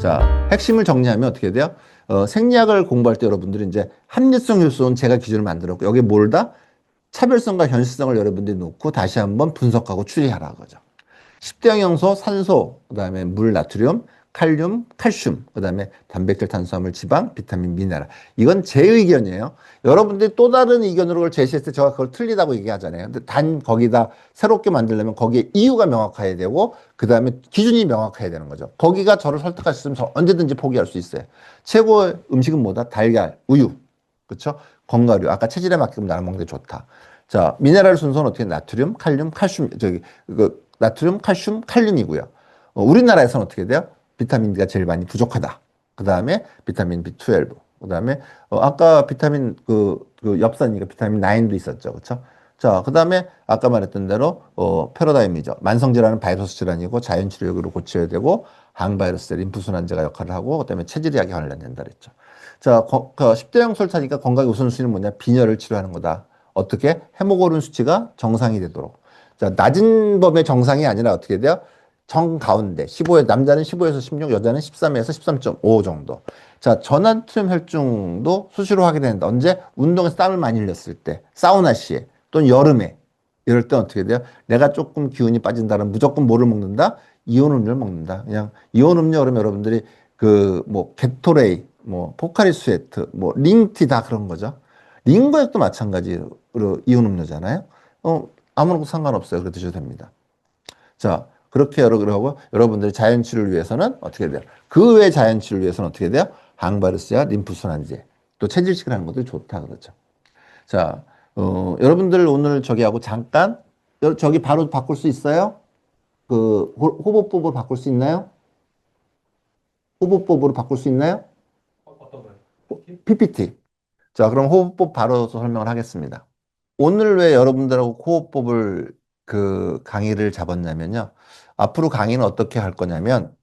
자, 핵심을 정리하면 어떻게 돼요? 생리학을 공부할 때 여러분들이 이제 합리성 요소는 제가 기준을 만들었고, 여기 뭘 다? 차별성과 현실성을 여러분들이 놓고 다시 한번 분석하고 추리하라 그죠. 10대 영양소, 산소, 그다음에 물, 나트륨, 칼륨, 칼슘, 그다음에 단백질, 탄수화물, 지방, 비타민, 미네랄. 이건 제 의견이에요. 여러분들이 또 다른 의견으로 그걸 제시했을 때 제가 그걸 틀리다고 얘기하잖아요. 근데 단 거기다 새롭게 만들려면 거기에 이유가 명확해야 되고 그다음에 기준이 명확해야 되는 거죠. 거기가 저를 설득할 수 있으면 저 언제든지 포기할 수 있어요. 최고의 음식은 뭐다? 달걀, 우유. 그렇죠? 건강류. 아까 체질에 맞게끔 나눠 먹는 게 좋다. 자, 미네랄 순서는 어떻게 나트륨, 칼륨, 칼슘, 나트륨, 칼슘, 칼륨이고요. 우리나라에서는 어떻게 돼요? 비타민 D가 제일 많이 부족하다. 그 다음에 비타민 B12. 그 다음에 아까 비타민 그 엽산이니까 비타민 9도 있었죠. 그렇죠? 자, 그 다음에 아까 말했던 대로 패러다임이죠. 만성질환은 바이러스 질환이고 자연치료약으로 고쳐야 되고 항바이러스, 림프순환제가 역할을 하고 그다음에 체질의학이 관련된다 그랬죠. 자, 10대형 설사니까 건강의 우선순위는 뭐냐? 빈혈을 치료하는 거다. 어떻게? 헤모글로빈 수치가 정상이 되도록. 자, 낮은 범의 정상이 아니라 어떻게 돼요? 정 가운데. 15에, 남자는 15에서 16, 여자는 13에서 13.5 정도. 자, 저나트륨 혈중도 수시로 하게 되는데, 언제? 운동에서 땀을 많이 흘렸을 때, 사우나 시에, 또는 여름에. 이럴 때 어떻게 돼요? 내가 조금 기운이 빠진다면 무조건 뭐를 먹는다? 이온 음료를 먹는다. 그냥 이온 음료 그러면 여러분들이 뭐 게토레이, 뭐 포카리 스웨트, 뭐 링티 다 그런 거죠. 링거액도 마찬가지로 이온 음료잖아요. 아무런 상관없어요. 그렇게 드셔도 됩니다. 자, 그렇게 그러고 여러분들이 자연치료를 위해서는 어떻게 돼요? 그 외 자연치료를 위해서는 어떻게 돼요? 항바이러스야 림프순환제, 또 체질식을 하는 것도 좋다 그러죠. 자, 여러분들 오늘 저기 하고 잠깐 저기 바로 바꿀 수 있어요? 그 호흡법으로 바꿀 수 있나요? 호흡법으로 바꿀 수 있나요? 어떤 거요? PPT. 자, 그럼 호흡법 바로 설명을 하겠습니다. 오늘 왜 여러분들하고 호흡법을 강의를 잡았냐면요. 앞으로 강의는 어떻게 할 거냐면,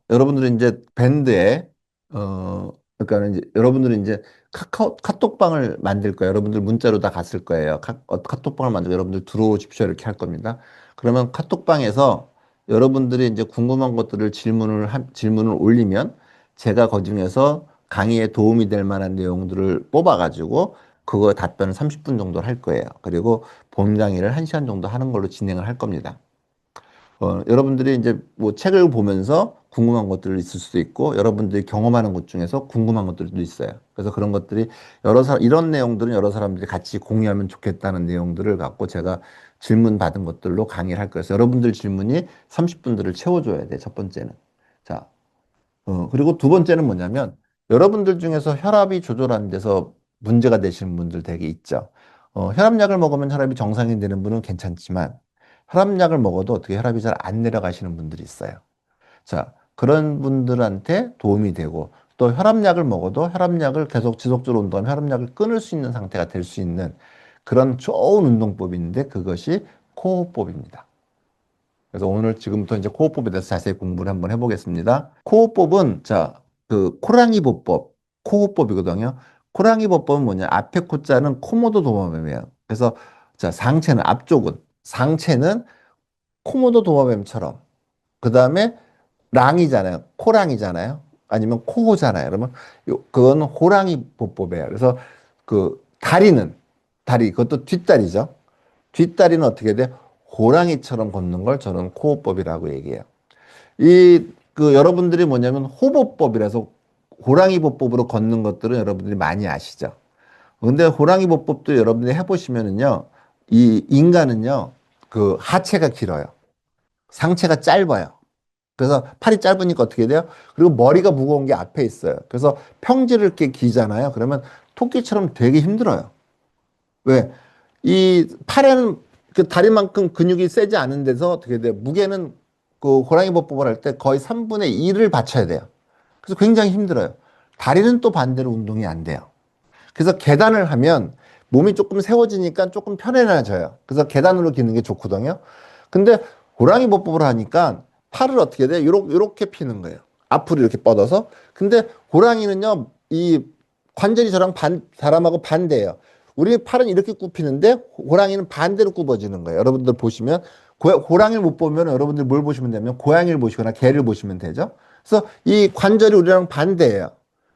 여러분들이 이제 밴드에, 그러니까 이제 여러분들이 이제 카톡방을 만들 거예요. 여러분들 문자로 다 갔을 거예요. 카톡방을 만들고 여러분들 들어오십시오. 이렇게 할 겁니다. 그러면 카톡방에서 여러분들이 이제 궁금한 것들을 질문을 올리면 제가 그중에서 강의에 도움이 될 만한 내용들을 뽑아가지고 그거 답변을 30분 정도 할 거예요. 그리고 본 강의를 1시간 정도 하는 걸로 진행을 할 겁니다. 여러분들이 이제 뭐 책을 보면서 궁금한 것들이 있을 수도 있고, 여러분들이 경험하는 것 중에서 궁금한 것들도 있어요. 그래서 그런 것들이 이런 내용들은 여러 사람들이 같이 공유하면 좋겠다는 내용들을 갖고 제가 질문 받은 것들로 강의를 할 거예요. 그래서 여러분들 질문이 30분들을 채워줘야 돼, 첫 번째는. 자, 그리고 두 번째는 뭐냐면, 여러분들 중에서 혈압이 조절 안 돼서 문제가 되시는 분들 되게 있죠. 혈압약을 먹으면 혈압이 정상이 되는 분은 괜찮지만, 혈압약을 먹어도 어떻게 혈압이 잘 안 내려가시는 분들이 있어요. 자, 그런 분들한테 도움이 되고, 또 혈압약을 먹어도 혈압약을 계속 지속적으로 운동하면 혈압약을 끊을 수 있는 상태가 될 수 있는 그런 좋은 운동법이 있는데 그것이 코호흡법입니다. 그래서 오늘 지금부터 이제 코호흡법에 대해서 자세히 공부를 한번 해보겠습니다. 코호흡법은 자, 코랑이 보법, 코호흡법이거든요. 코랑이 보법은 뭐냐? 앞에 코자는 코모도 도마뱀이에요. 그래서 자, 상체는 코모도 도마뱀처럼 그 다음에 랑이잖아요. 코랑이잖아요. 아니면 코호잖아요. 그러면 그건 호랑이 보법이에요. 그래서 다리 그것도 뒷다리죠. 뒷다리는 어떻게 돼? 호랑이처럼 걷는 걸 저는 코호법이라고 얘기해요. 여러분들이 뭐냐면 호보법이라서 호랑이 보법으로 걷는 것들은 여러분들이 많이 아시죠? 근데 호랑이 보법도 여러분들이 해보시면은요, 이 인간은요, 하체가 길어요. 상체가 짧아요. 그래서 팔이 짧으니까 어떻게 돼요? 그리고 머리가 무거운 게 앞에 있어요. 그래서 평지를 이렇게 기잖아요. 그러면 토끼처럼 되게 힘들어요. 왜? 이 팔에는 그 다리만큼 근육이 세지 않은 데서 어떻게 돼요? 무게는 호랑이 보법을 할 때 거의 3분의 1을 받쳐야 돼요. 그래서 굉장히 힘들어요. 다리는 또 반대로 운동이 안 돼요. 그래서 계단을 하면 몸이 조금 세워지니까 조금 편안해져요. 그래서 계단으로 기는 게 좋거든요. 근데 호랑이 보법을 하니까 팔을 어떻게 돼요? 요렇게 피는 거예요. 앞으로 이렇게 뻗어서. 근데 호랑이는요, 이 관절이 사람하고 반대예요. 우리 팔은 이렇게 굽히는데 호랑이는 반대로 굽어지는 거예요. 여러분들 보시면 호랑이를 못 보면 여러분들 뭘 보시면 되면 고양이를 보시거나 개를 보시면 되죠. 그래서 이 관절이 우리랑 반대예요.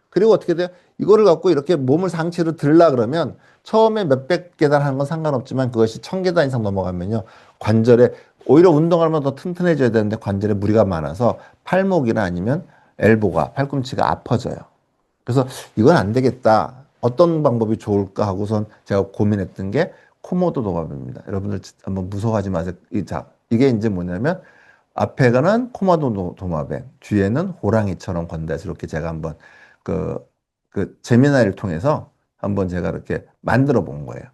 그리고 어떻게 돼요? 이거를 갖고 이렇게 몸을 상체로 들라 그러면 처음에 몇백 계단 하는 건 상관없지만 그것이 천 계단 이상 넘어가면요. 관절에 오히려 운동하면 더 튼튼해져야 되는데 관절에 무리가 많아서 팔목이나 아니면 엘보가 팔꿈치가 아파져요. 그래서 이건 안 되겠다. 어떤 방법이 좋을까 하고선 제가 고민했던 게 코모도 도마뱀입니다. 여러분들 한번 무서워하지 마세요. 자, 이게 이제 뭐냐면 앞에가는 코모도 도마뱀, 뒤에는 호랑이처럼 건다 해서 이렇게 제가 한번 그, 그 재미나이를 통해서 한번 제가 이렇게 만들어 본 거예요.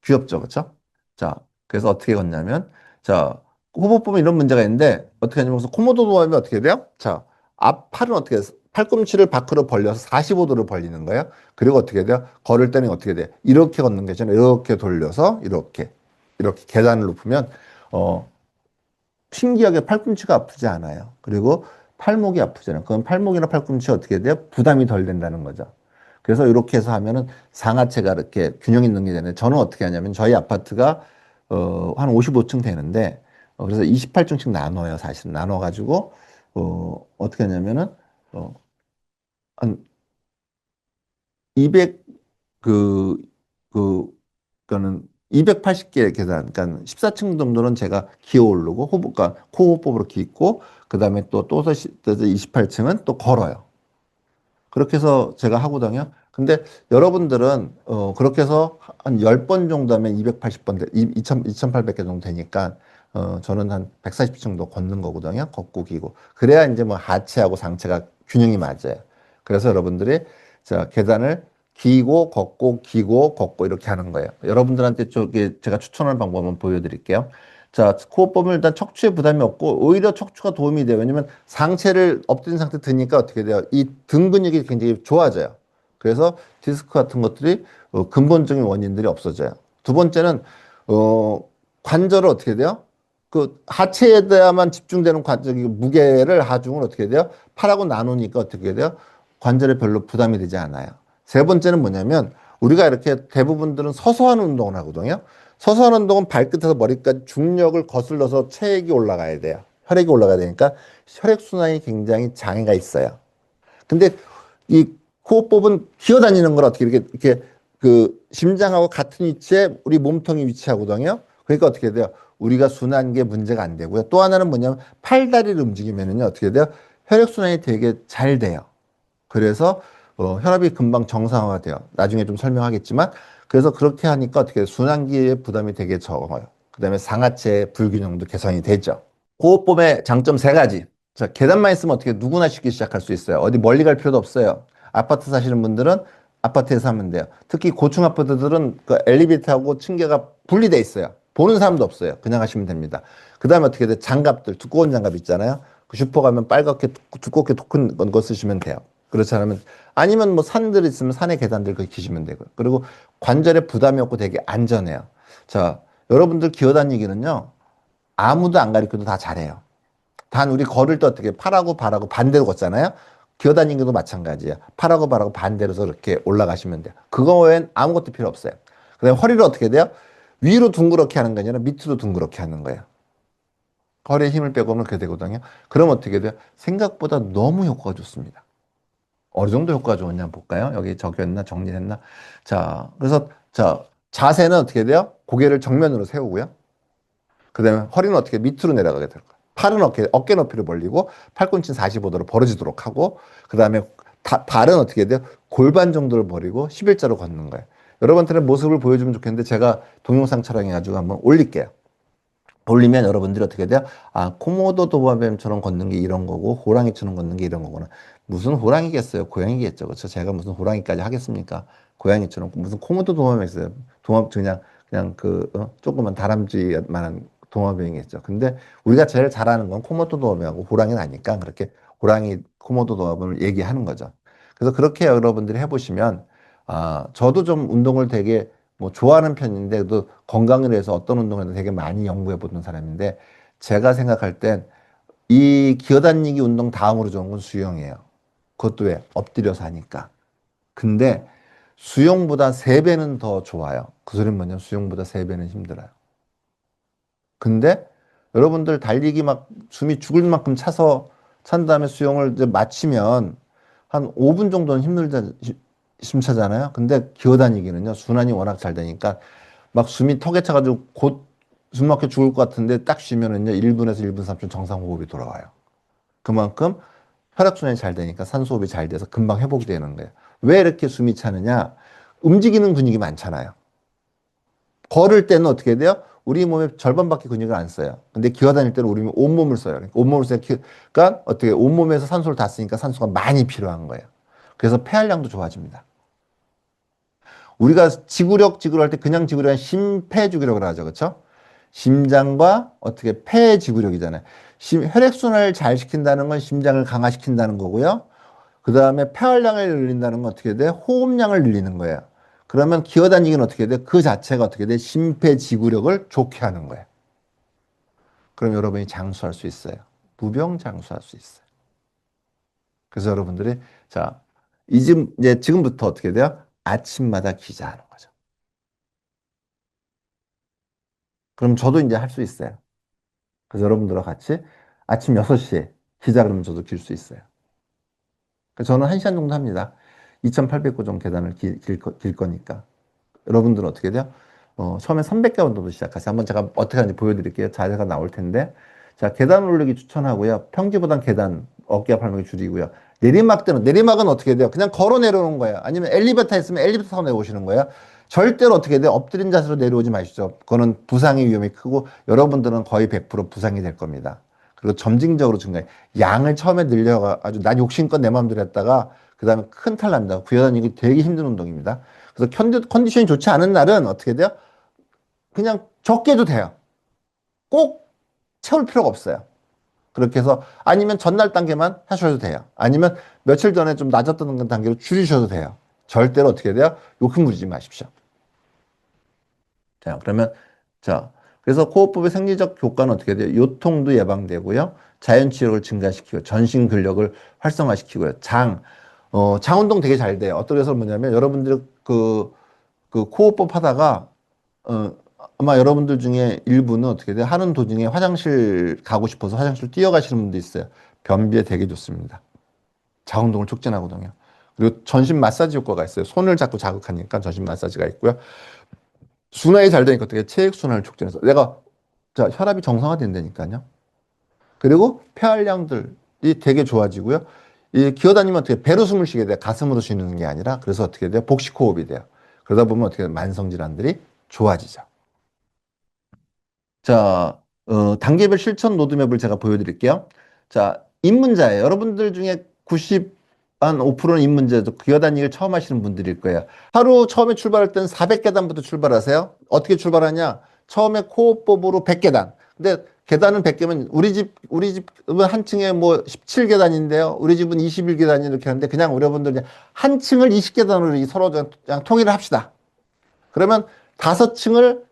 귀엽죠, 그렇죠? 자, 그래서 어떻게 걷냐면, 자, 호흡 보면 이런 문제가 있는데 어떻게 하냐면 그래서 코모도 도마뱀이 어떻게 돼요? 자, 앞팔은 어떻게 해서 팔꿈치를 밖으로 벌려서 45도를 벌리는 거예요. 그리고 어떻게 돼요? 걸을 때는 어떻게 돼요? 이렇게 걷는 게 아니라 이렇게 돌려서 이렇게 계단을 높으면 어 신기하게 팔꿈치가 아프지 않아요. 그리고 팔목이 아프잖아요. 그럼 팔목이나 팔꿈치 어떻게 돼요? 부담이 덜 된다는 거죠. 그래서 이렇게 해서 하면은 상하체가 이렇게 균형 있는 게 되는데 저는 어떻게 하냐면 저희 아파트가 한 55층 되는데 그래서 28층씩 나눠요. 사실은 나눠가지고 어떻게 하냐면은 어, 한 200, 그, 그, 그니까는 280개 계단, 그러니까 14층 정도는 제가 기어 오르고, 호흡과 코호흡법으로 깃고, 그 다음에 또 28층은 또 걸어요. 그렇게 해서 제가 하거든요. 근데 여러분들은, 그렇게 해서 한 10번 정도 하면 280번, 2800개 정도 되니까, 저는 한 140 정도 걷는 거거든요. 걷고 기고. 그래야 이제 뭐 하체하고 상체가 균형이 맞아요. 그래서 여러분들이, 자, 계단을 기고, 걷고, 기고, 걷고 이렇게 하는 거예요. 여러분들한테 저기 제가 추천하는 방법을 보여드릴게요. 자, 호흡법은 일단 척추에 부담이 없고 오히려 척추가 도움이 돼요. 왜냐면 상체를 엎드린 상태 드니까 어떻게 돼요? 이 등 근육이 굉장히 좋아져요. 그래서 디스크 같은 것들이 근본적인 원인들이 없어져요. 두 번째는 어, 관절을 어떻게 돼요? 그 하체에 대해야만 집중되는 관절 무게를 하중을 어떻게 돼요? 팔하고 나누니까 어떻게 돼요? 관절에 별로 부담이 되지 않아요. 세 번째는 뭐냐면 우리가 이렇게 대부분들은 서서 하는 운동을 하거든요. 서서 하는 운동은 발끝에서 머리까지 중력을 거슬러서 체액이 올라가야 돼요. 혈액이 올라가야 되니까 혈액순환이 굉장히 장애가 있어요. 근데 이 호흡법은 기어다니는 걸 어떻게 이렇게 그 심장하고 같은 위치에 우리 몸통이 위치하거든요. 그러니까 어떻게 돼요? 우리가 순환기에 문제가 안 되고요. 또 하나는 뭐냐면 팔다리를 움직이면은요 어떻게 돼요? 혈액순환이 되게 잘 돼요. 그래서 혈압이 금방 정상화가 돼요. 나중에 좀 설명하겠지만 그래서 그렇게 하니까 어떻게 순환기의 부담이 되게 적어요. 그다음에 상하체 불균형도 개선이 되죠. 호흡법의 장점 세 가지. 자, 계단만 있으면 어떻게 누구나 쉽게 시작할 수 있어요. 어디 멀리 갈 필요도 없어요. 아파트 사시는 분들은 아파트에서 하면 돼요. 특히 고층 아파트들은 그 엘리베이터하고 층계가 분리돼 있어요. 보는 사람도 없어요. 그냥 하시면 됩니다. 그 다음에 어떻게 돼? 장갑들, 두꺼운 장갑 있잖아요. 그 슈퍼 가면 빨갛게 두껍게 큰 거 쓰시면 돼요. 그렇지 않으면 아니면 뭐 산들 있으면 산의 계단들 그 기시면 되고요. 그리고 관절에 부담이 없고 되게 안전해요. 자, 여러분들 기어다니기는요. 아무도 안 가르쳐도 다 잘해요. 단 우리 걸을 때 어떻게 팔하고 발하고 반대로 걷잖아요. 기어다니는 것도 마찬가지예요. 팔하고 발하고 반대로 이렇게 올라가시면 돼요. 그거 외엔 아무것도 필요 없어요. 그다음에 허리를 어떻게 돼요? 위로 둥그렇게 하는 게 아니라 밑으로 둥그렇게 하는 거예요. 허리에 힘을 빼고 하면 그렇게 되거든요. 그럼 어떻게 돼요? 생각보다 너무 효과가 좋습니다. 어느 정도 효과가 좋았냐 볼까요? 여기 적였나 정리했나? 자, 그래서 자 자세는 어떻게 돼요? 고개를 정면으로 세우고요. 그다음에 허리는 어떻게 밑으로 내려가게 될 거예요. 팔은 어깨 높이를 벌리고 팔꿈치는 45도로 벌어지도록 하고 그다음에 발은 어떻게 돼요? 골반 정도를 버리고 11자로 걷는 거예요. 여러분들의 모습을 보여주면 좋겠는데 제가 동영상 촬영해가지고 한번 올릴게요. 올리면 여러분들이 어떻게 돼요? 아, 코모도 도마뱀처럼 걷는 게 이런 거고 호랑이처럼 걷는 게 이런 거구나. 무슨 호랑이겠어요? 고양이겠죠. 그렇죠? 제가 무슨 호랑이까지 하겠습니까? 고양이처럼 무슨 코모도 도마뱀 있어요. 그냥 조그만 다람쥐만한 도마뱀이겠죠. 근데 우리가 제일 잘하는 건 코모도 도마뱀하고 호랑이는 아니까 그렇게 호랑이 코모도 도마뱀을 얘기하는 거죠. 그래서 그렇게 여러분들이 해보시면 저도 좀 운동을 되게 뭐 좋아하는 편인데 또 건강을 위해서 어떤 운동을 해도 되게 많이 연구해 보는 사람인데 제가 생각할 땐 이 기어다니기 운동 다음으로 좋은 건 수영이에요. 그것도 왜? 엎드려서 하니까. 근데 수영보다 세배는더 좋아요. 그 소리는 뭐냐면 수영보다 세배는 힘들어요. 근데 여러분들 달리기 막 숨이 죽을 만큼 차서 찬 다음에 수영을 이제 마치면 한 5분 정도는 심차잖아요. 근데 기어다니기는요, 순환이 워낙 잘 되니까 막 숨이 턱에 차가지고 곧 숨 막혀 죽을 것 같은데 딱 쉬면은요, 1분에서 1분 3초 정상 호흡이 돌아와요. 그만큼 혈액순환이 잘 되니까 산소호흡이 잘 돼서 금방 회복이 되는 거예요. 왜 이렇게 숨이 차느냐? 움직이는 근육이 많잖아요. 걸을 때는 어떻게 돼요? 우리 몸의 절반밖에 근육을 안 써요. 근데 기어다닐 때는 우리 온몸을 써요. 그러니까 온몸을 쓰니까 어떻게 온몸에서 산소를 다 쓰니까 산소가 많이 필요한 거예요. 그래서 폐활량도 좋아집니다. 우리가 지구력 할 때 그냥 지구력은 심폐지구력을 하죠. 그렇죠? 심장과 어떻게 폐지구력이잖아요. 혈액순환을 잘 시킨다는 건 심장을 강화시킨다는 거고요. 그 다음에 폐활량을 늘린다는 건 어떻게 돼? 호흡량을 늘리는 거예요. 그러면 기어다니기는 어떻게 돼? 그 자체가 어떻게 돼? 심폐지구력을 좋게 하는 거예요. 그럼 여러분이 장수할 수 있어요. 무병장수할 수 있어요. 그래서 여러분들이 자, 이제 지금부터 어떻게 돼요? 아침마다 기자하는 거죠. 그럼 저도 이제 할 수 있어요. 그래서 여러분들과 같이 아침 6시에 기자 그러면 저도 길 수 있어요. 그래서 저는 1시간 정도 합니다. 2,800고 정도 계단을 길 거니까. 여러분들은 어떻게 돼요? 처음에 300개 정도 시작하세요. 한번 제가 어떻게 하는지 보여드릴게요. 자세가 나올 텐데. 자, 계단 오르기 추천하고요. 평지보단 계단, 어깨와 발목이 줄이고요. 내리막은 어떻게 돼요? 그냥 걸어 내려오는 거예요. 아니면 엘리베이터 있으면 엘리베이터 타고 내려오시는 거예요. 절대로 어떻게 돼요? 엎드린 자세로 내려오지 마시죠. 그거는 부상의 위험이 크고 여러분들은 거의 100% 부상이 될 겁니다. 그리고 점진적으로 증가해. 양을 처음에 늘려가지고 난 욕심껏 내 마음대로 했다가 그 다음에 큰 탈 납니다. 구여다니기 되게 힘든 운동입니다. 그래서 컨디션이 좋지 않은 날은 어떻게 돼요? 그냥 적게 해도 돼요. 꼭 채울 필요가 없어요. 그렇게 해서 아니면 전날 단계만 하셔도 돼요. 아니면 며칠 전에 좀 낮았던 단계로 줄이셔도 돼요. 절대로 어떻게 돼요? 욕심 부리지 마십시오. 자, 그러면 자, 그래서 코어법의 생리적 효과는 어떻게 돼요? 요통도 예방되고요. 자연 치유를 증가시키고 전신 근력을 활성화시키고요. 장 운동 되게 잘 돼요. 어떻게 해서 뭐냐면 여러분들 그 코어법 하다가 어, 아마 여러분들 중에 일부는 어떻게 돼요? 하는 도중에 화장실 가고 싶어서 화장실 뛰어가시는 분도 있어요. 변비에 되게 좋습니다. 자운동을 촉진하거든요. 그리고 전신 마사지 효과가 있어요. 손을 자꾸 자극하니까 전신 마사지가 있고요. 순환이 잘 되니까 어떻게 체액 순환을 촉진해서 내가 자 혈압이 정상화된다니까요. 그리고 폐활량들이 되게 좋아지고요. 이 기어다니면 어떻게 배로 숨을 쉬게 돼요. 가슴으로 쉬는 게 아니라 그래서 어떻게 돼요? 복식 호흡이 돼요. 그러다 보면 어떻게 돼요? 만성 질환들이 좋아지죠. 자, 단계별 실천 로드맵을 제가 보여드릴게요. 자, 입문자예요. 여러분들 중에 90한 5%는 입문자도 기어다니기를 처음 하시는 분들일 거예요. 하루 처음에 출발할 때는 400계단부터 출발하세요. 어떻게 출발하냐? 처음에 코어법으로 100계단. 근데 계단은 100개면 우리 집은 한 층에 뭐 17계단인데요. 우리 집은 21계단 이렇게 하는데 그냥 여러분들 그냥 한 층을 20계단으로 서로 그냥 통일을 합시다. 그러면 5층을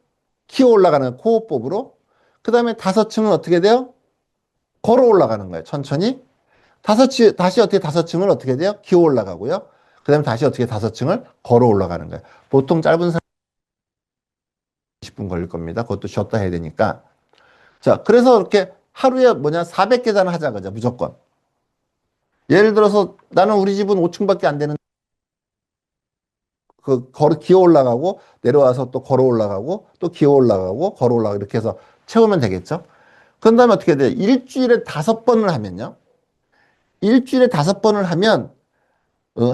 키워 올라가는 코어법으로 그 다음에 5층은 어떻게 돼요? 걸어 올라가는 거예요. 천천히. 다시 어떻게 5층을 어떻게 돼요? 기어 올라가고요. 그 다음에 다시 어떻게 5층을 걸어 올라가는 거예요. 보통 짧은 20분 걸릴 겁니다. 그것도 쉬었다 해야 되니까. 자, 그래서 이렇게 하루에 400계단을 하자, 그죠? 무조건. 예를 들어서 나는 우리 집은 5층밖에 안 되는 기어 올라가고 내려와서 또 걸어 올라가고 또 기어 올라가고 걸어 올라가고 이렇게 해서 채우면 되겠죠? 그런 다음에 어떻게 돼요? 일주일에 5번을 하면요. 일주일에 5번을 하면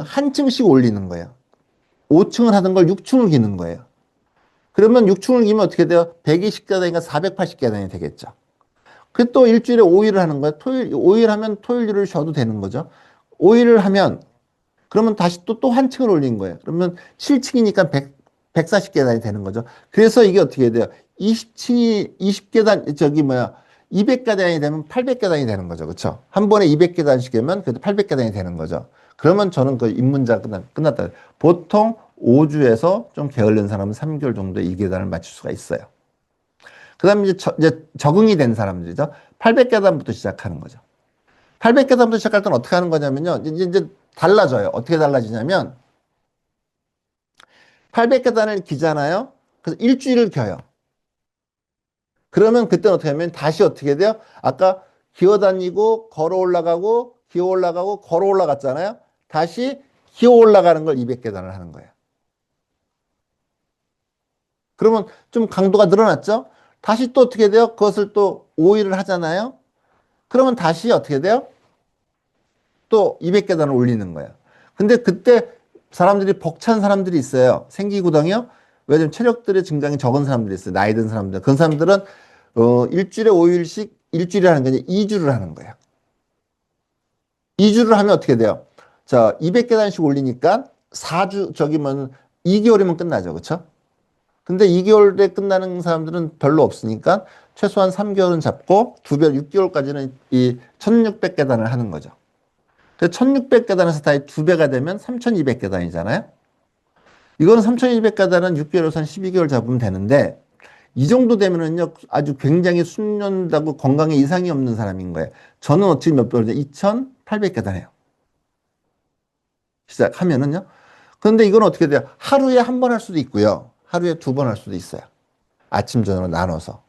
한 층씩 올리는 거예요. 5층을 하던 걸 6층을 기는 거예요. 그러면 6층을 기면 어떻게 돼요? 120계단이니까 480계단이 되겠죠. 그 또 일주일에 5일을 하는 거예요. 5일 하면 토요일을 쉬어도 되는 거죠. 5일을 하면 그러면 다시 또 한 층을 올린 거예요. 그러면 7층이니까 140계단이 되는 거죠. 그래서 이게 어떻게 돼요? 20층이 20계단 200계단이 되면 800계단이 되는 거죠. 그렇죠? 한 번에 200계단씩 되면 그래도 800계단이 되는 거죠. 그러면 저는 그 입문자 끝났다. 보통 5주에서 좀 게을른 사람은 3개월 정도에 2계단을 맞출 수가 있어요. 그다음에 이제 적응이 된 사람들이죠. 800계단부터 시작하는 거죠. 800계단부터 시작할 때는 어떻게 하는 거냐면요. 이제 달라져요. 어떻게 달라지냐면 800계단을 기잖아요. 그래서 일주일을 겨요. 그러면 그때는 어떻게 하면 다시 어떻게 돼요? 아까 기어다니고 걸어 올라가고 기어 올라가고 걸어 올라갔잖아요. 다시 기어 올라가는 걸 200계단을 하는 거예요. 그러면 좀 강도가 늘어났죠? 다시 또 어떻게 돼요? 그것을 또 5일을 하잖아요. 그러면 다시 어떻게 돼요? 또 200계단을 올리는 거예요. 근데 그때 사람들이 벅찬 사람들이 있어요. 생기구덩이요. 왜냐면 체력들의 증강이 적은 사람들이 있어요. 나이 든 사람들. 그 사람들은 일주일에 5일씩 일주일에 하는 게 아니라 2주를 하는 거예요. 2주를 하면 어떻게 돼요? 자, 200계단씩 올리니까 4주 저기 뭐 2개월이면 끝나죠. 그렇죠? 근데 2개월에 끝나는 사람들은 별로 없으니까 최소한 3개월은 잡고 두 배, 6개월까지는 이 1600계단을 하는 거죠. 그래서 1600계단에서 다시 두 배가 되면 3200계단이잖아요. 이거는 3200계단은 6개월에서 한 12개월 잡으면 되는데 이 정도 되면은요 아주 굉장히 숙련하고 건강에 이상이 없는 사람인 거예요. 저는 어떻게 몇 배를 2800계단 해요. 시작하면은요. 그런데 이건 어떻게 돼요? 하루에 한 번 할 수도 있고요. 하루에 두 번 할 수도 있어요. 아침, 저녁으로 나눠서.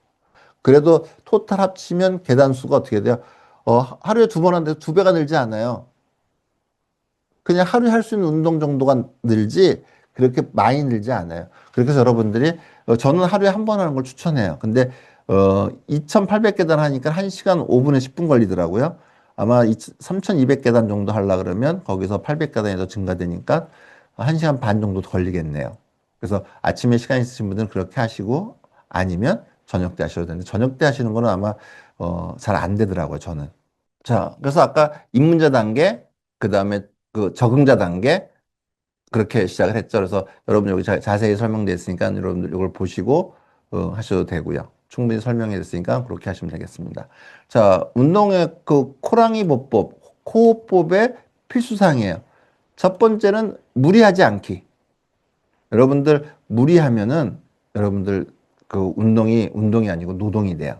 그래도 토탈 합치면 계단 수가 어떻게 돼요? 하루에 두 번 하는데 두 배가 늘지 않아요. 그냥 하루에 할 수 있는 운동 정도가 늘지 그렇게 많이 늘지 않아요. 그렇게 해서 여러분들이 저는 하루에 한 번 하는 걸 추천해요. 근데 2800계단 하니까 1시간 5분에 10분 걸리더라고요. 아마 3200계단 정도 하려 그러면 거기서 800계단이 더 증가되니까 1시간 반 정도 걸리겠네요. 그래서 아침에 시간 있으신 분들은 그렇게 하시고 아니면 저녁 때 하셔도 되는데 저녁 때 하시는 거는 아마 잘 안 되더라고요, 저는. 자, 그래서 아까 입문자 단계, 그 다음에 그 적응자 단계, 그렇게 시작을 했죠. 그래서 여러분 여기 자세히 설명되어 있으니까 여러분들 이걸 보시고 하셔도 되고요. 충분히 설명해 줬으니까 그렇게 하시면 되겠습니다. 자, 운동의 그 코랑이 보법, 코호법의 필수사항이에요. 첫 번째는 무리하지 않기. 여러분들 무리하면은 여러분들 그 운동이 아니고 노동이 돼요.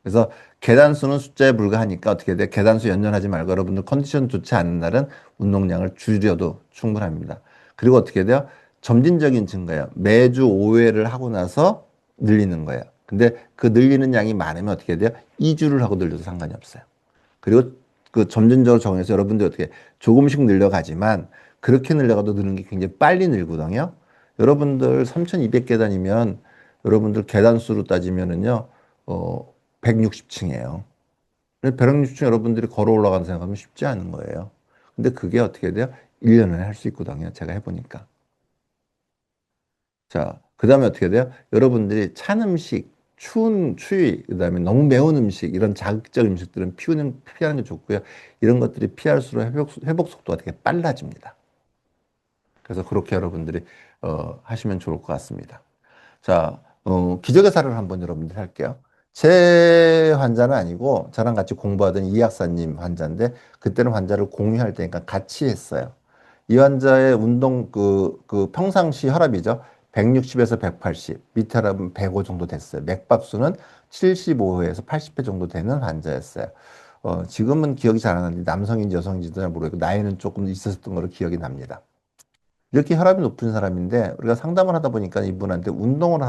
그래서 계단수는 숫자에 불과하니까 어떻게 돼? 계단수 연연하지 말고 여러분들 컨디션 좋지 않은 날은 운동량을 줄여도 충분합니다. 그리고 어떻게 돼요? 점진적인 증가예요. 매주 5회를 하고 나서 늘리는 거예요. 근데 그 늘리는 양이 많으면 어떻게 돼요? 2주를 하고 늘려도 상관이 없어요. 그리고 그 점진적으로 정해서 여러분들이 어떻게 조금씩 늘려가지만 그렇게 늘려가도 느는 게 굉장히 빨리 늘거든요. 여러분들 3200계단이면 여러분들 계단수로 따지면은요, 160층이에요. 160층 여러분들이 걸어 올라가는 생각하면 쉽지 않은 거예요. 근데 그게 어떻게 돼요? 1년을 할 수 있거든요. 제가 해보니까. 자, 그 다음에 어떻게 돼요? 여러분들이 찬 음식, 추운 추위, 그 다음에 너무 매운 음식, 이런 자극적 음식들은 피하는 게 좋고요. 이런 것들이 피할수록 회복 속도가 되게 빨라집니다. 그래서 그렇게 여러분들이 하시면 좋을 것 같습니다. 자, 기적의 사례를 한번 여러분들 할게요. 제 환자는 아니고 저랑 같이 공부하던 이 약사님 환자인데 그때는 환자를 공유할 때니까 같이 했어요. 이 환자의 운동 그 평상시 혈압이죠. 160에서 180, 밑에 혈압은 105 정도 됐어요. 맥박수는 75회에서 80회 정도 되는 환자였어요. 지금은 기억이 잘 안 나는데 남성인지 여성인지도 잘 모르겠고 나이는 조금 있었던 걸로 기억이 납니다. 이렇게 혈압이 높은 사람인데 우리가 상담을 하다 보니까 이분한테 운동을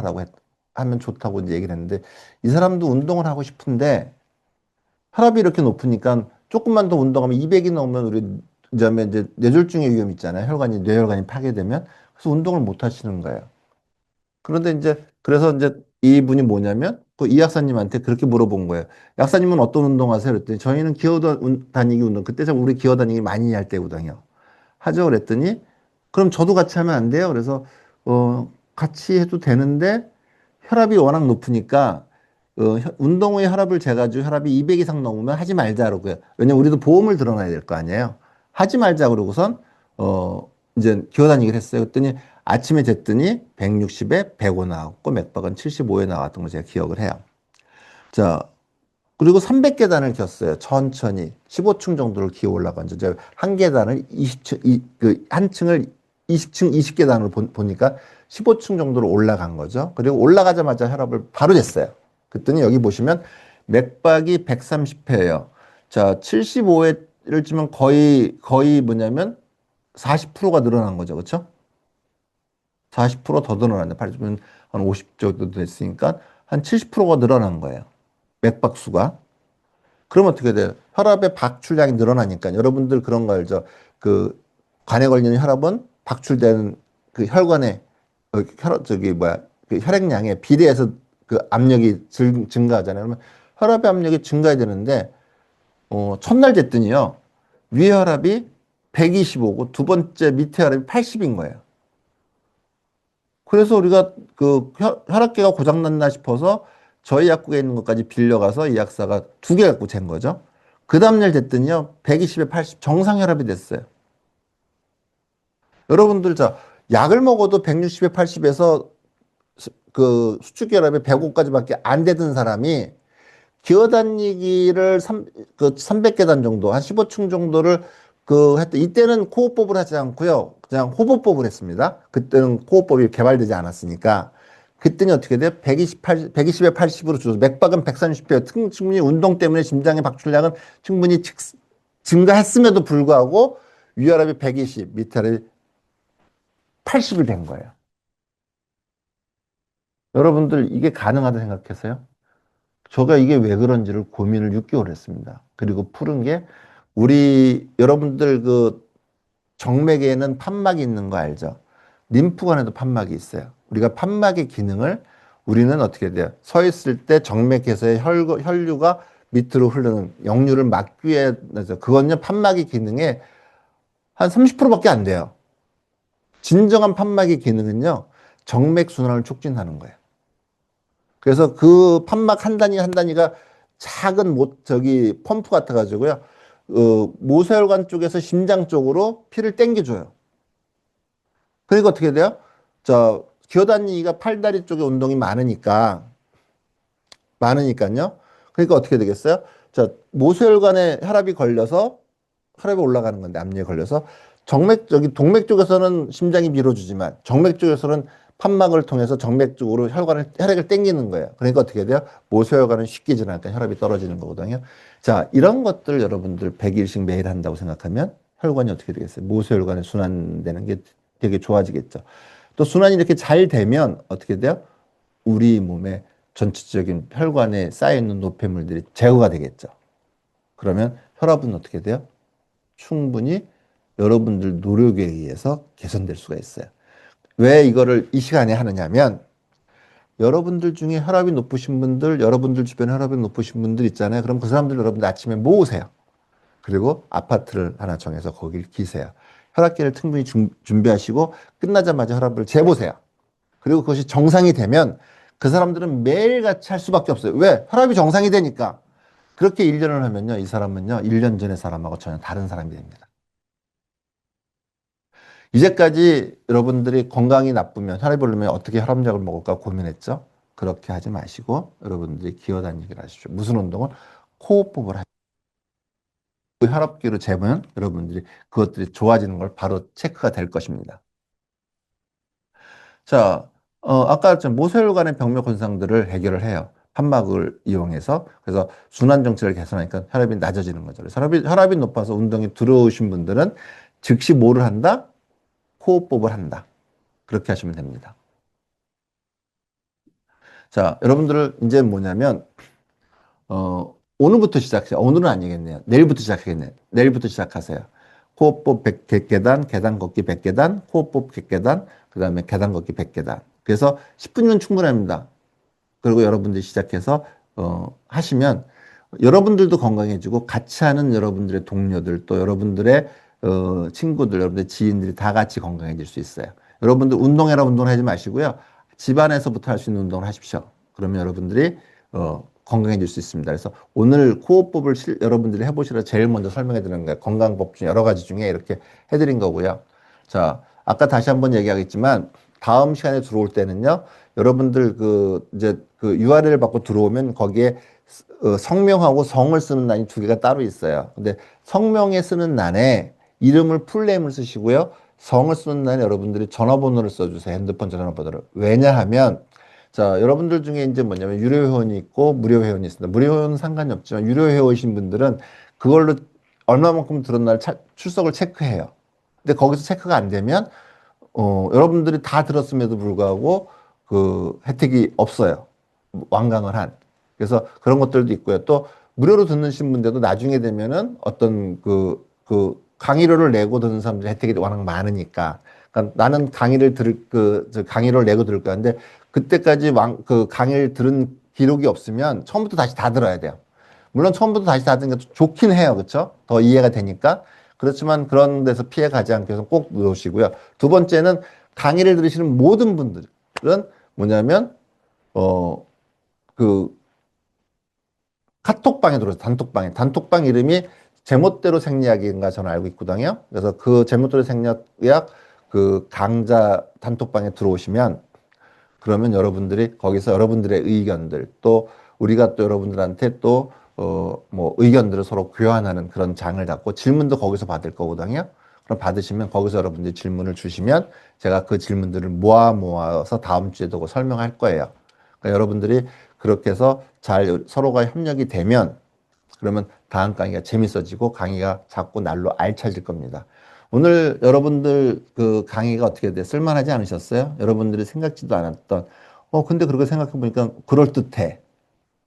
하면 좋다고 이제 얘기를 했는데 이 사람도 운동을 하고 싶은데 혈압이 이렇게 높으니까 조금만 더 운동하면 200이 넘으면 우리 이제 뇌졸중의 위험 있잖아요. 뇌혈관이 파괴되면 그래서 운동을 못 하시는 거예요. 그런데 이제 그래서 이제 이분이 뭐냐면 그 이 약사님한테 그렇게 물어본 거예요. 약사님은 어떤 운동 하세요? 그랬더니 저희는 다니기 운동. 그때 우리 기어 다니기 많이 할 때거든요. 하죠. 그랬더니 그럼 저도 같이 하면 안 돼요? 그래서 같이 해도 되는데 혈압이 워낙 높으니까 운동 후에 혈압을 재가지고 혈압이 200 이상 넘으면 하지 말자 그러고요. 왜냐면 우리도 보험을 들어놔야 될 거 아니에요. 하지 말자 그러고선 이제 기어다니기를 했어요. 그랬더니 아침에 쟀더니 160에 105 나왔고 맥박은 75에 나왔던 걸 제가 기억을 해요. 자, 그리고 300계단을 겼어요. 천천히 15층 정도를 기어 올라간 저 한 계단을 20층 한 층을 20층 20계단으로 보니까 15층 정도로 올라간 거죠. 그리고 올라가자마자 혈압을 바로 쟀어요. 그랬더니 여기 보시면 맥박이 130회예요. 자, 75회를 찌면 거의 뭐냐면 40%가 늘어난 거죠. 그렇죠? 40%더 늘어났네. 80은 한 50 정도 됐으니까 한 70%가 늘어난 거예요. 맥박수가. 그러면 어떻게 돼요? 혈압의 박출량이 늘어나니까 여러분들 그런 거 알죠? 그 간에 걸리는 혈압은 박출되는 그 혈관의 저기 뭐야 그 혈액량에 비례해서 그 압력이 증가하잖아요. 그러면 혈압의 압력이 증가해야 되는데 첫날 쟀더니요 위에 혈압이 125고 두 번째 밑에 혈압이 80인 거예요. 그래서 우리가 그 혈압계가 고장났나 싶어서 저희 약국에 있는 것까지 빌려가서 이 약사가 두 개 갖고 잰 거죠. 그 다음날 됐더니요 120에 80 정상 혈압이 됐어요. 여러분들 자 약을 먹어도 160에 80에서 그 수축혈압이 105까지밖에 안 되던 사람이 기어다니기를 그 300계단 정도, 한 15층 정도를 했다. 이때는 코호흡법을 하지 않고요. 그냥 호흡법을 했습니다. 그때는 코호흡법이 개발되지 않았으니까. 그때는 어떻게 돼요? 120에 80으로 줄어서 맥박은 130배요. 충분히 운동 때문에 심장의 박출량은 충분히 증가했음에도 불구하고 위혈압이 120, 밑혈압이 80이 된 거예요. 여러분들 이게 가능하다 생각했어요? 제가 이게 왜 그런지를 고민을 6개월 했습니다. 그리고 푸른 게 우리 여러분들 그 정맥에는 판막이 있는 거 알죠? 림프관에도 판막이 있어요. 우리가 판막의 기능을 우리는 어떻게 돼요? 서 있을 때 정맥에서의 혈류가 밑으로 흐르는 역류를 막기 위해서 그건요 판막의 기능의 한 30%밖에 안 돼요. 진정한 판막의 기능은요 정맥 순환을 촉진하는 거예요. 그래서 그 판막 한 단위 한 단위가 작은 저기 펌프 같아 가지고요. 모세혈관 쪽에서 심장 쪽으로 피를 땡겨줘요. 그러니까 어떻게 돼요? 기어다니기가 팔다리 쪽에 운동이 많으니까요. 그러니까 어떻게 되겠어요? 모세혈관에 혈압이 걸려서 혈압이 올라가는 건데 압력이 걸려서 동맥 쪽에서는 심장이 밀어주지만 정맥 쪽에서는 판막을 통해서 정맥 쪽으로 혈액을 땡기는 거예요. 그러니까 어떻게 돼요? 모세혈관은 쉽게 지나니까 혈압이 떨어지는 거거든요. 자, 이런 것들 여러분들 100일씩 매일 한다고 생각하면 혈관이 어떻게 되겠어요? 모세혈관에 순환되는 게 되게 좋아지겠죠. 또 순환이 이렇게 잘 되면 어떻게 돼요? 우리 몸에 전체적인 혈관에 쌓여있는 노폐물들이 제거가 되겠죠. 그러면 혈압은 어떻게 돼요? 충분히 여러분들 노력에 의해서 개선될 수가 있어요. 왜 이거를 이 시간에 하느냐면 여러분들 중에 혈압이 높으신 분들, 여러분들 주변에 혈압이 높으신 분들 있잖아요. 그럼 그 사람들 여러분들 아침에 모으세요. 그리고 아파트를 하나 정해서 거길 기세요. 혈압계를 충분히 준비하시고 끝나자마자 혈압을 재보세요. 그리고 그것이 정상이 되면 그 사람들은 매일같이 할 수밖에 없어요. 왜? 혈압이 정상이 되니까. 그렇게 1년을 하면요. 이 사람은요. 1년 전의 사람하고 전혀 다른 사람이 됩니다. 이제까지 여러분들이 건강이 나쁘면 혈압이 오르면 어떻게 혈압약을 먹을까 고민했죠? 그렇게 하지 마시고 여러분들이 기어다니기를 하십시오. 무슨 운동을? 호흡법을 하십시오. 그 혈압계로 재면 여러분들이 그것들이 좋아지는 걸 바로 체크가 될 것입니다. 자, 아까 모세혈관의 병력 현상들을 해결을 해요. 판막을 이용해서. 그래서 순환 정체를 개선하니까 혈압이 낮아지는 거죠. 그래서 혈압이 높아서 운동에 들어오신 분들은 즉시 뭐를 한다? 호흡법을 한다. 그렇게 하시면 됩니다. 자, 여러분들 이제 뭐냐면 오늘부터 시작해요. 오늘은 아니겠네요. 내일부터 시작하겠네요. 내일부터 시작하세요. 호흡법 100계단, 계단 걷기 100계단, 호흡법 100계단, 그 다음에 계단 걷기 100계단. 그래서 10분이면 충분합니다. 그리고 여러분들이 시작해서 하시면 여러분들도 건강해지고 같이 하는 여러분들의 동료들 또 여러분들의 친구들, 여러분들의 지인들이 다 같이 건강해질 수 있어요. 여러분들 운동해라 운동하지 마시고요. 집안에서부터 할 수 있는 운동을 하십시오. 그러면 여러분들이 건강해질 수 있습니다. 그래서 오늘 호흡법을 여러분들이 해보시라 제일 먼저 설명해 드리는 거예요. 건강법 중에 여러 가지 중에 이렇게 해드린 거고요. 자, 아까 다시 한번 얘기하겠지만 다음 시간에 들어올 때는요. 여러분들 이제 URL을 받고 들어오면 거기에 성명하고 성을 쓰는 란이 두 개가 따로 있어요. 근데 성명에 쓰는 란에 이름을 풀네임을 쓰시고요. 성을 쓰는 란에 여러분들이 전화번호를 써주세요. 핸드폰 전화번호를. 왜냐하면 여러분들 중에 이제 뭐냐면 유료 회원이 있고 무료 회원이 있습니다. 무료 회원은 상관이 없지만 유료 회원이신 분들은 그걸로 얼마만큼 들었나를 출석을 체크해요. 근데 거기서 체크가 안 되면 여러분들이 다 들었음에도 불구하고 그 혜택이 없어요. 완강을 한. 그래서 그런 것들도 있고요. 또 무료로 듣는 분들도 나중에 되면은 어떤 그 강의료를 내고 듣는 사람들 혜택이 워낙 많으니까. 그러니까 나는 강의를 저 강의료를 내고 들을 거야. 근데 그때까지 그 강의를 들은 기록이 없으면 처음부터 다시 다 들어야 돼요. 물론 처음부터 다시 다 듣는 게 좋긴 해요. 그렇죠? 더 이해가 되니까. 그렇지만 그런 데서 피해 가지 않기 위해서 꼭 놓으시고요. 두 번째는 강의를 들으시는 모든 분들은 뭐냐면 그 카톡방에 들어서 단톡방 이름이 제멋대로 생리학인가 저는 알고 있거든요. 그래서 그 제멋대로 생리학 그 강좌 단톡방에 들어오시면 그러면 여러분들이 거기서 여러분들의 의견들 또 우리가 또 여러분들한테 또 뭐 의견들을 서로 교환하는 그런 장을 갖고 질문도 거기서 받을 거거든요. 그럼 받으시면 거기서 여러분들이 질문을 주시면 제가 그 질문들을 모아서 다음 주에도 설명할 거예요. 그러니까 여러분들이 그렇게 해서 잘 서로가 협력이 되면 그러면 다음 강의가 재밌어지고 강의가 자꾸 날로 알차질 겁니다. 오늘 여러분들 그 강의가 어떻게 돼? 쓸만하지 않으셨어요? 여러분들이 생각지도 않았던 근데 그렇게 생각해 보니까 그럴듯해.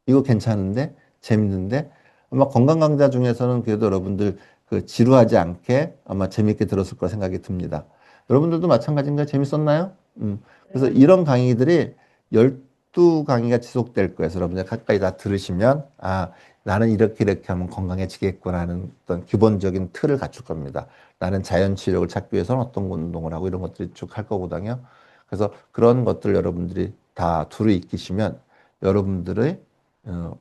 이거 괜찮은데? 재밌는데? 아마 건강 강좌 중에서는 그래도 여러분들 그 지루하지 않게 아마 재밌게 들었을 거라 생각이 듭니다. 여러분들도 마찬가지인가요? 재밌었나요? 그래서 이런 강의들이 12강의가 지속될 거예요. 그래서 여러분들 가까이 다 들으시면 나는 이렇게 하면 건강해지겠구나 하는 어떤 기본적인 틀을 갖출 겁니다. 나는 자연 치료를 찾기 위해서는 어떤 운동을 하고 이런 것들이 쭉 할 거거든요. 그래서 그런 것들을 여러분들이 다 두루 익히시면 여러분들의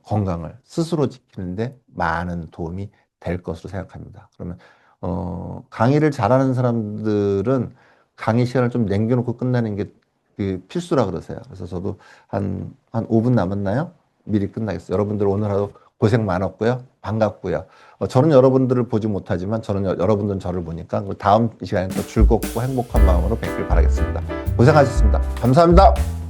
건강을 스스로 지키는데 많은 도움이 될 것으로 생각합니다. 그러면 강의를 잘하는 사람들은 강의 시간을 좀 남겨놓고 끝나는 게 그 필수라 그러세요. 그래서 저도 한 5분 남았나요? 미리 끝나겠어요. 여러분들 오늘 하루 고생 많았고요. 반갑고요. 저는 여러분들을 보지 못하지만 저는 여러분들은 저를 보니까 다음 시간에 또 즐겁고 행복한 마음으로 뵙길 바라겠습니다. 고생하셨습니다. 감사합니다.